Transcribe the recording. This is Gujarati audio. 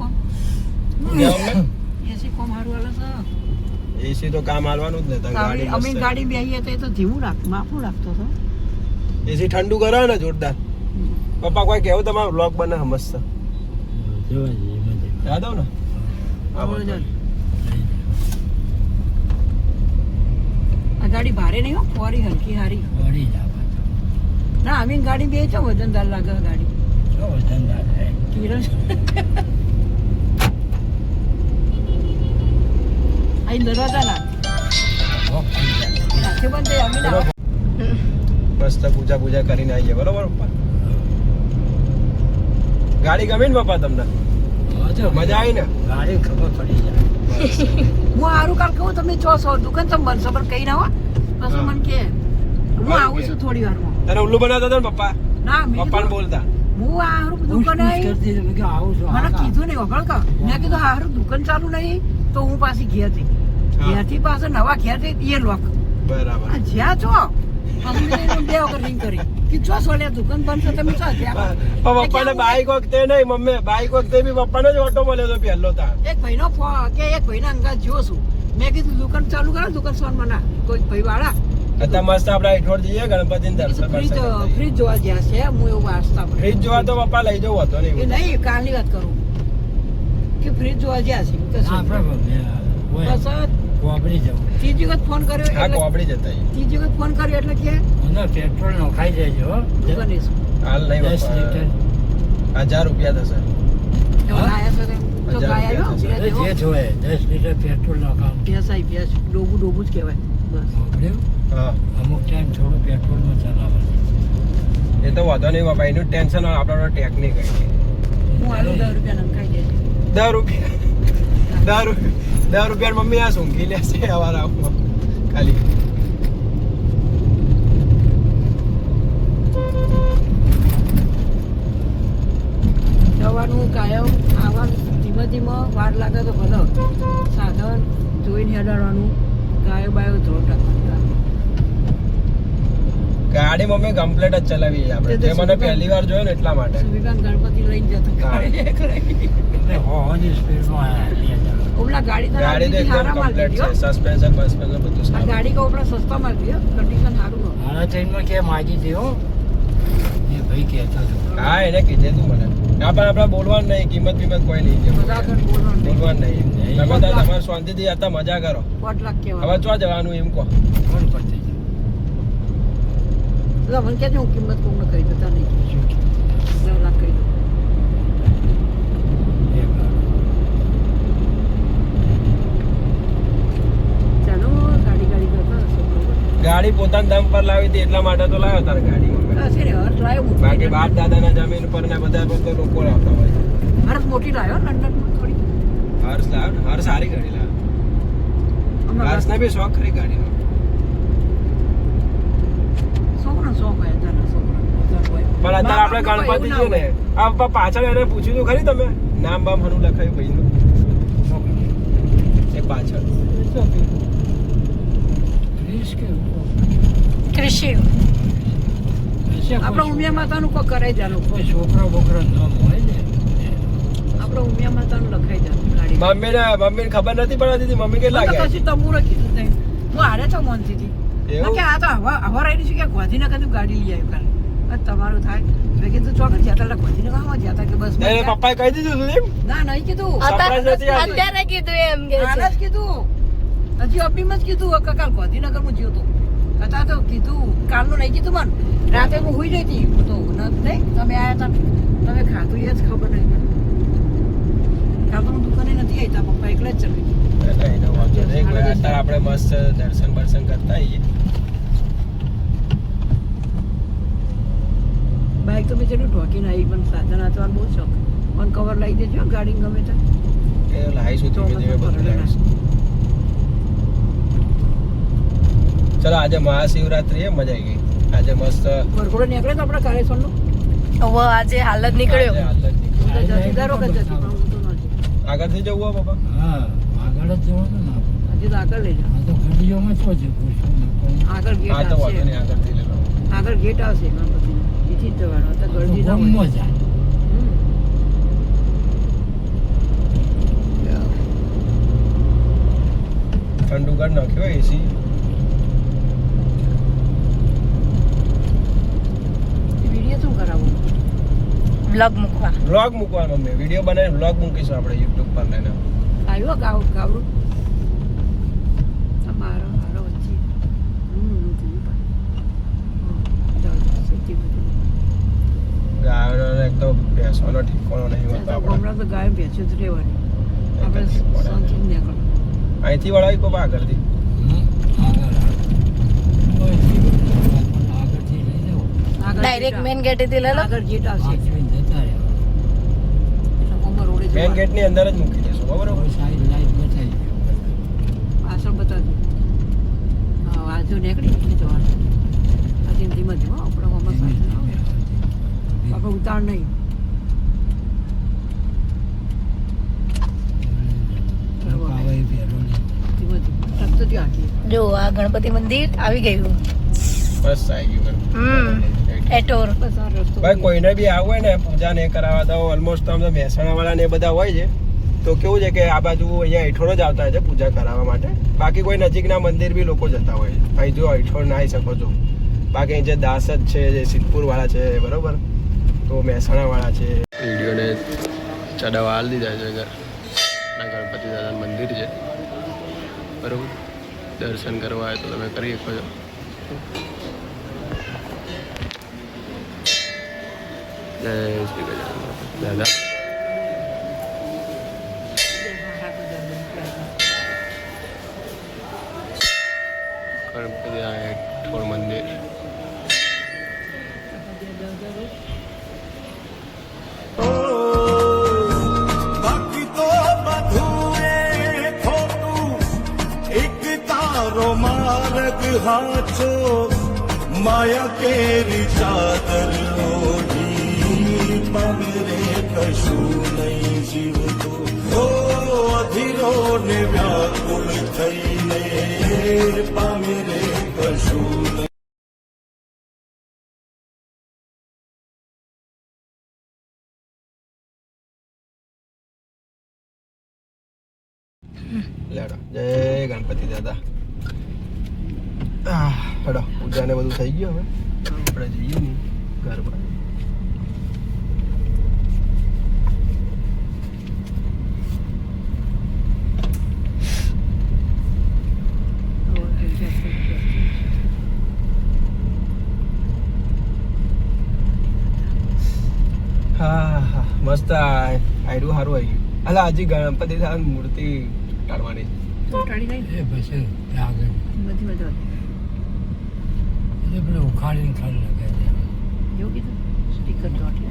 કોમ એસી કોમ હારું હાલે છે એસી તો કામ આલવાનું જ ને ગાડી અમે ગાડી બેહીએ તો ધીમું માફું રાખતો હતો એસી ઠંડુ કરે ને જોરદાર પપ્પા કોઈ કેવું તમારો બ્લોગ બને મસ્ત યાદ આવ ને આ ગાડી ભારે નહીં હો ફોરી હલકી હારી ના અમે ગાડી બે છે વજનદાર લાગે ગાડી કિરણ અહીં દરવાજા ના બંધ અમે ના મસ્ત પૂજા કરીને આવીએ બરોબર પપ્પા ગાડી ગમી ને પપ્પા તમને મજા આવી ને ગાડી ખબર પડી જાય હું સારું કાલ કહું તમે છો દુકાન તમે બનશો પણ કઈ ના હો પછી મને કે હું આવું છું થોડી વારમાં તને ઉલ્લુ બનાવતા હતા ને પપ્પા ના પપ્પાને બોલતા હું આ હારું દુકાન મને કીધું નહીં વગર કા મેં કીધું હારું દુકાન ચાલુ નહીં તો હું પાછી ઘેરથી ઘેરથી પાછળ નવા ઘેરથી એ લોક બરાબર જ્યાં છો પછી બે વખત રિંગ કરી કે જો સોલ્યા દુકાન બંધ છે તમે છો ત્યાં પપ્પાને બાઈક વખતે નહીં મમ્મી બાઈક વખતે બી પપ્પાને જ ઓટો મળ્યો તો પહેલો તા એક ભાઈનો કે એક ભાઈના અંગાત જો છું મેં કીધું દુકાન ચાલુ કરો દુકાન સોનમાં ના કોઈ ભાઈ વાળા અત્યારે મસ્ત આપણે ઈઠોડ જઈએ ગણપતિ ફ્રીજ જોવા ગયા છે હું એવું વાંચતા ફ્રીજ જોવા તો પપ્પા લઈ જવું હતો એ નહીં કાલની વાત કરું કે ફ્રીજ જોવા ગયા છે કોબડી જવું ત્રીજી વખત ફોન કર્યો હા કોબડી જતા ત્રીજી વખત ફોન કર્યો એટલે કે પેટ્રોલ નખાઈ દેજો દુકાને હાલ નહીં 10 લીટર 1000 રૂપિયા થશે જે જોઈએ 10 લીટર પેટ્રોલ નખાવ ભેંસ ડોબું જ કહેવાય બસ હા અમુક ટાઈમ થોડું પેટ્રોલમાં ચલાવવાનું એ તો વાંધો નહીં બાપા એનું ટેન્શન આપણે ટેકનિક હું આલુ 10 રૂપિયા નંખાઈ દે 10 રૂપિયા 10 રૂપિયા મમ્મી આ સૂંઘી લેશે અમારા ખાલી જવાનું કાયમ આવવાનું ધીમે વાર લાગે તો ભલે સાધન જોઈને હેડાડવાનું ગાયો બાયો ધોટા ગાડી મમ્મી કમ્પ્લીટ જ ચલાવી આપણે જે મને પહેલી વાર જોયો ને એટલા માટે સુવિધાન ગણપતિ લઈને જતો ઓલા ગાડી તો એકદમ કમ્પ્લીટ છે સસ્પેન્શન બધું આ ગાડી કો ઓપડા સસ્તા માં દીયો કન્ડિશન સારું હો આના ટ્રેનમાં કે માગી દેવો એ ભાઈ કહેતો હતો હા એને કીધે તું મને ના પણ આપણે બોલવાનું નહીં કિંમત કોઈ નહીં છે બોલવાનું નહીં તમે તમારે શાંતિથી હતા મજા કરો 5 લાખ કેવા હવે ચો જવાનું એમ કહો કોણ પડતી એટલે મને કે હું કિંમત કોઈને કહી દેતા નહીં 9 લાખ કહી દો ચાલો ગાડી કરતા ગાડી પોતાના દમ પર લાવી હતી એટલા માટે તો લાવ્યો તારે ગાડી બાકી બાપ દાદાના જમીન પર ને બધા લોકો લાવતા હોય હર્ષ મોટી લાવ્યો લંડન થોડી હર્ષ લાવ હર્ષ સારી ગાડી લાવ હર્ષ ને બી શોખ ખરી ગાડીનો પણ અત્યારે આપણે ગણપતિ છે ને આ પાછળ એને પૂછ્યું હતું ખરી તમે નામ બામ હનું લખાયું ભાઈનું એ પાછળ કૃષિ આપણે ઉમિયા માતાનું કોઈ કરાઈ જાનું છોકરા બોકરા નામ હોય ને આપણે ઉમિયા માતાનું લખાઈ જાનું ગાડી મમ્મીને ખબર નથી પડતી મમ્મી કેટલા ગયા પછી તમુરે કીધું તઈ હું હારે છો મનથી હતી કે આ તો હવા રહી છે કે ગોધીને કદું ગાડી લઈ આવ્યું કાલે તમારું થાય મેં કીધું ચોકડ જતા ગોધીને કામ જતા કે બસ પપ્પાએ કહી દીધું તું એમ ના નહીં કીધું અત્યારે કીધું એમ કે હાલ જ કીધું હજી અપીમાં જ કીધું કાલ ગોધીનગર માં જ્યો તો હતા તો કીધું કાલનું નહીં કીધું મન રાતે હું હોઈ જઈ હતી તો નહીં તમે આવ્યા હતા તમે ખાધું એ જ ખબર નહીં કાલ તો હું દુકાને નથી આવી પપ્પા એકલા જ ચલી અત્યારે આપણે મસ્ત દર્શન બર્શન કરતા આવીએ બાઇક તો મેં જેટલું ઠોકીને આવી પણ સાધન હાથવાનું બહુ શોખ પણ કવર લઈ દેજો ગાડી ગમે તો એ લાવીશું ધીમે ધીમે બધું લાવીશું ચલો આજે મહાશિવરાત્રી એ મજા આવી ગઈ આજે મસ્ત વરઘોડો નીકળે તો આપણે કાલેશ્વરનો હવે આજે હાલ જ નીકળ્યો આગળથી જવું હો પપ્પા હા આગળ જ જવાનું ને હજી તો આગળ લઈ જાઓ આ તો ઘડીઓમાં છો છે આગળ ગેટ હા તો વાંધો આવશે નહીં આગળથી લઈ લો આગળ ગેટ આવશે ગણપતિનો એથી જ જવાનું તો ગળદી ના ગમમાં જાય જુગાડ નાખ્યો એસી. વિડીયો શું કરાવું? વ્લોગ મૂકવા. વ્લોગ મૂકવાનો મેં વિડીયો બનાવીને વ્લોગ મૂકીશું આપણે યુટ્યુબ પર લઈને. આવ્યો ગાવડું તમારો મારો વચ્ચે ગાયનો એક તો ભેંસોનો ઠીકોનો નહીં હોતો આપણે. હમણાં તો ગાય બેસ્યો જ રહેવાની આપણે શાંતિ નીકળો. અહીંથી વળાવી કોપ આગળથી. આગળથી લઈ જાઓ. ડાયરેક્ટ મેન ગેટેથી લઈ લો. આગળ જેટ આવશે આખીને જતા રહ્યા. એટલે કોમર રોડે મેન જવાનું. ગેટની અંદર જ મૂકી દેશું બરોબર. હવે સાઈડ લાઈટ બતાવી દો. પાછળ બતાવજો. હા વાંચો નીકળી એટલે જવાનું. પછી ધીમે ધીમે આપણે કોમર સાથે ના આવે. આપણે ઉતાર નહીં. આવે એ પહેલો નહીં. ધીમે ધીમે ટકતો જ આખી. જો આ ગણપતિ મંદિર આવી ગયું. બસ આવી ગયું. એટોર. બસ આ રસ્તો ભાઈ કોઈને બી આવું હોય ને પૂજા ને કરાવવા તો ઓલમોસ્ટ આમ તો મહેસાણા વાળા ને એ બધા હોય છે તો કેવું છે કે આ બાજુ અહીંયા હેઠોળ જ આવતા હોય છે પૂજા કરાવવા માટે. બાકી કોઈ નજીકના મંદિર બી લોકો જતા હોય છે. અહીં જો હેઠોળ ના આવી શકો છો. બાકી અહીં જે દાસદ છે જે સિદ્ધપુર વાળા છે બરોબર તો મહેસાણા વાળા છે. વિડીયોને ચડાવવા હાલ દીધા છે ગણપતિ દાદાનું મંદિર છે બરોબર. દર્શન કરવા આવે તો તમે કરી શકો છો. જય શ્રી ગજાનન દાદા. ગણપતિ હેઠોળ મંદિર. બાકી તો બધું એ ખોટું એક તારો માર્ગ હાચો માયા કેરી ચાદર ઓઢી પગરે કશું નહીં જીવતું ઓ અધીરો ને વ્યાકુળ થઈને પામે કશું નહીં. લેડો જય ગણપતિ દાદા. હેડો પૂજા ને બધું થઈ ગયું. હવે આપણે જઈએ ને ઘર પર. હા હા મસ્ત આયરું સારું આવી ગયું. અલા હજી ગણપતિ દાદાની મૂર્તિ કાઢવાની. ચોટાડી નહીં એ પછી આગળ બધી મજા એ પેલું ઉખાડીને ખાલી લગાવી દેવાનું. એવું કીધું સ્ટીકર ચોટી